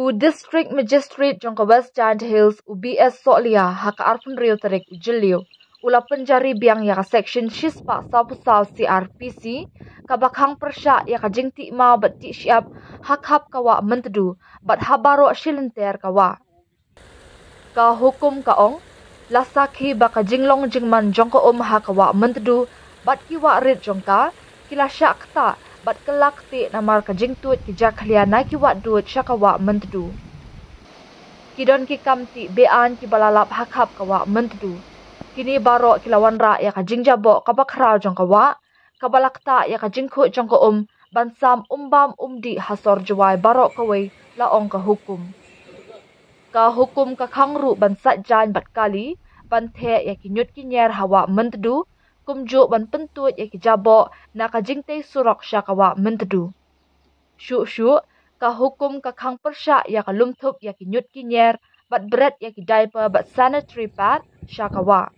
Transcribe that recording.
U District Magistrate jangka West Giant Hills u BS Solia haka arpun rio tarik ujeliu. Ula penjari biang yaka section shispa sapu saw CRPC kabakhang persya yaka jingti mau bat ti siap hak hap kawa mentedu bat habaro shilenter kawa. Ka hukum kaong lasaki baka jinglong jingman jongko hakawa mentedu bat kiwa rit jongka kila syakta bat kelak ti namar ka jingtut ki jaklia na kiwa duit syakawa mentedu. Kidon ki kamti bean ki balalap hak hap kawa mentedu. Kini baro kilawan ra ya ka jingjabo kabakrao jongkawa kabalakta ya ka jingku jongko bansam umbam umdi hasor jawai baro kawai laong ka hukum. Ka hukum ka khangru bansat jan bat kali banthe ya kinyut kinyer hawa mentedu kumju ban pentut ya kijabo na ka jingte surok syakawa mentedu. Syu ka hukum ka khang persya ya ka lumthup ya kinyut kinyer bat berat ya ki diaper bat sanitary pad syakawa.